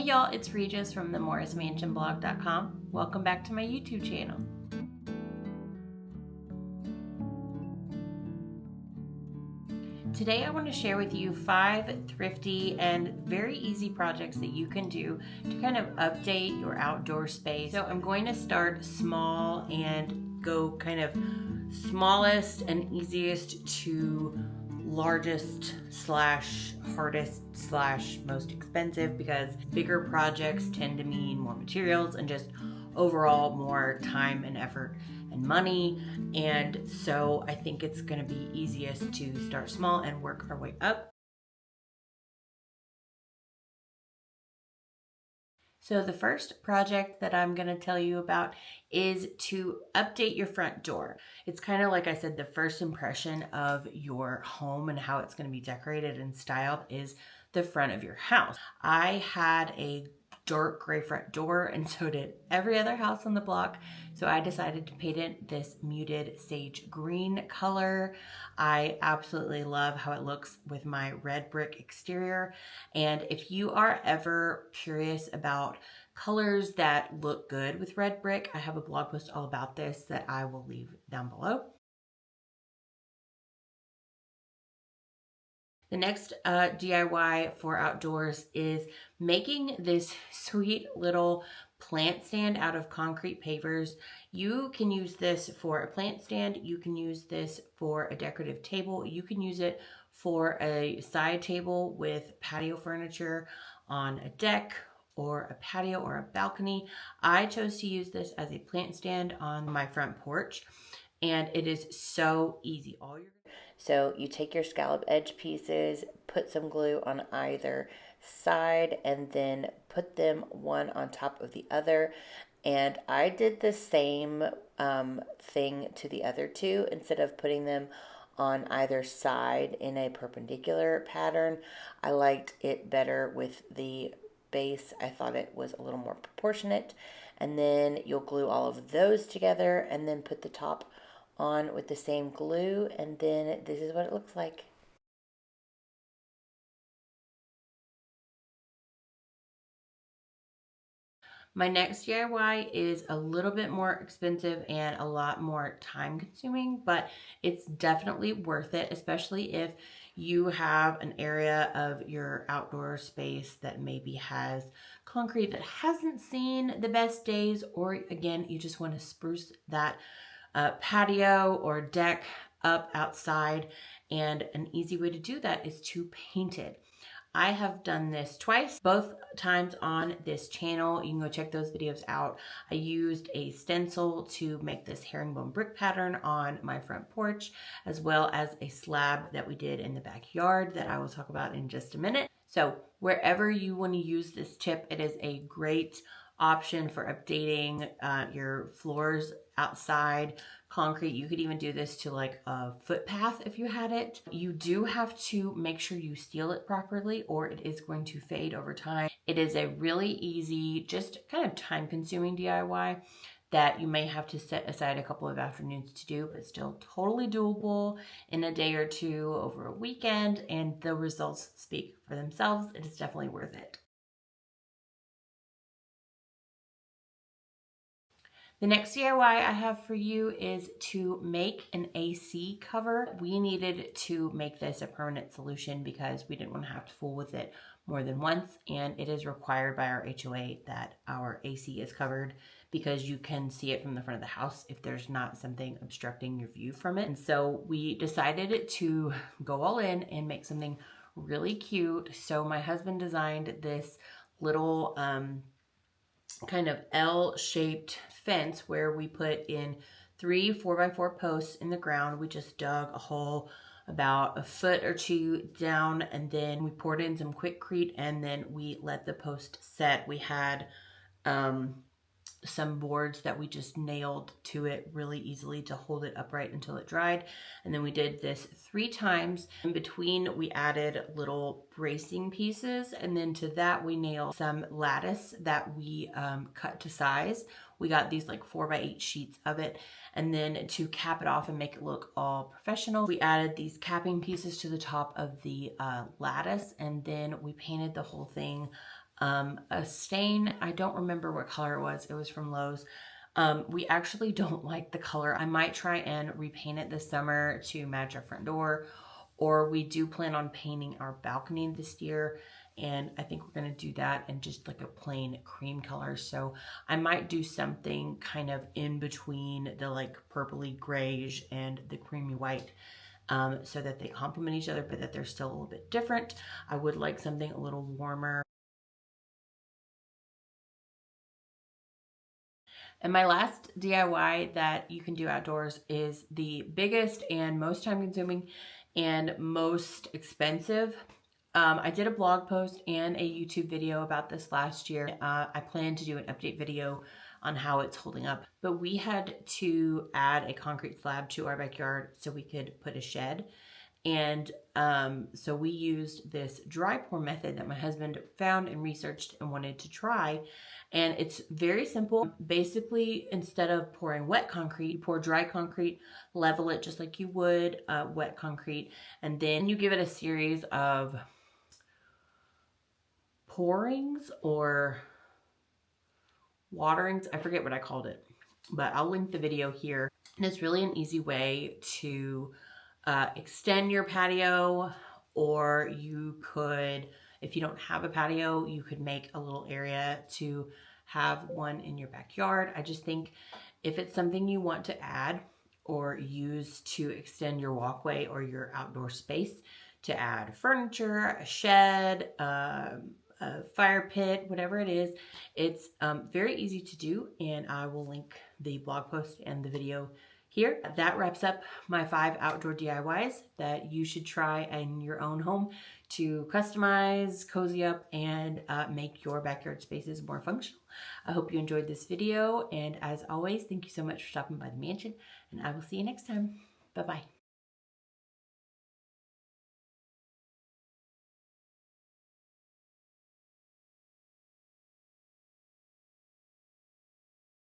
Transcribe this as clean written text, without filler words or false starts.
Hey y'all, it's Rhegis from the MorrisMansionBlog.com. Welcome back to my YouTube channel. Today I want to share with you 5 thrifty and very easy projects that you can do to kind of update your outdoor space. So I'm going to start small and go kind of smallest and easiest to largest slash hardest slash most expensive, because bigger projects tend to mean more materials and just overall more time and effort and money. And so I think it's going to be easiest to start small and work our way up. So the first project that I'm going to tell you about is to update your front door. It's kind of like I said, the first impression of your home and how it's going to be decorated and styled is the front of your house. I had a dark gray front door, and so did every other house on the block. So I decided to paint it this muted sage green color. I absolutely love how it looks with my red brick exterior. And if you are ever curious about colors that look good with red brick, I have a blog post all about this that I will leave down below. The next DIY for outdoors is making this sweet little plant stand out of concrete pavers. You can use this for a plant stand. You can use this for a decorative table. You can use it for a side table with patio furniture on a deck or a patio or a balcony. I chose to use this as a plant stand on my front porch, and it is so easy. So you take your scallop edge pieces, put some glue on either side, and then put them one on top of the other. And I did the same thing to the other two. Instead of putting them on either side in a perpendicular pattern, I liked it better with the base. I thought it was a little more proportionate. And then you'll glue all of those together and then put the top on with the same glue, and then this is what it looks like. My next DIY is a little bit more expensive and a lot more time consuming, but it's definitely worth it, especially if you have an area of your outdoor space that maybe has concrete that hasn't seen the best days, or again, you just want to spruce that patio or deck up outside. And an easy way to do that is to paint it. I have done this twice, both times on this channel. You can go check those videos out. I used a stencil to make this herringbone brick pattern on my front porch, as well as a slab that we did in the backyard that I will talk about in just a minute. So wherever you want to use this tip, it is a great option for updating your floors outside. Concrete, you could even do this to like a footpath if you had it. You do have to make sure you seal it properly, or it is going to fade over time. It is a really easy, just kind of time consuming DIY that you may have to set aside a couple of afternoons to do, but still totally doable in a day or two over a weekend, and the results speak for themselves. It is definitely worth it. The next DIY I have for you is to make an AC cover. We needed to make this a permanent solution because we didn't want to have to fool with it more than once, and it is required by our HOA that our AC is covered because you can see it from the front of the house if there's not something obstructing your view from it. And so we decided to go all in and make something really cute. So my husband designed this little kind of L-shaped fence where we put in 3 4x4 posts in the ground. We just dug a hole about a foot or two down, and then we poured in some Quikrete, and then we let the post set. We had some boards that we just nailed to it really easily to hold it upright until it dried. And then we did this 3 times. In between, we added little bracing pieces, and then to that we nailed some lattice that we cut to size. We got these like 4x8 sheets of it, and then to cap it off and make it look all professional, we added these capping pieces to the top of the lattice, and then we painted the whole thing A stain, I don't remember what color it was from Lowe's. We actually don't like the color. I might try and repaint it this summer to match our front door, or we do plan on painting our balcony this year, and I think we're going to do that in just like a plain cream color. So I might do something kind of in between the like purpley grayish and the creamy white, so that they complement each other, but that they're still a little bit different. I would like something a little warmer. And my last DIY that you can do outdoors is the biggest and most time consuming and most expensive. I did a blog post and a YouTube video about this last year. I plan to do an update video on how it's holding up. But we had to add a concrete slab to our backyard so we could put a shed. And so we used this dry pour method that my husband found and researched and wanted to try. And it's very simple. Basically, instead of pouring wet concrete, you pour dry concrete, level it just like you would wet concrete, and then you give it a series of pourings or waterings. I forget what I called it, but I'll link the video here. And it's really an easy way to extend your patio, or you could, if you don't have a patio, you could make a little area to have one in your backyard. I just think if it's something you want to add or use to extend your walkway or your outdoor space, to add furniture, a shed, a fire pit, whatever it is, it's very easy to do, and I will link the blog post and the video here. That wraps up my 5 outdoor DIYs that you should try in your own home to customize, cozy up, and make your backyard spaces more functional. I hope you enjoyed this video, and as always, thank you so much for stopping by the mansion, and I will see you next time. Bye-bye.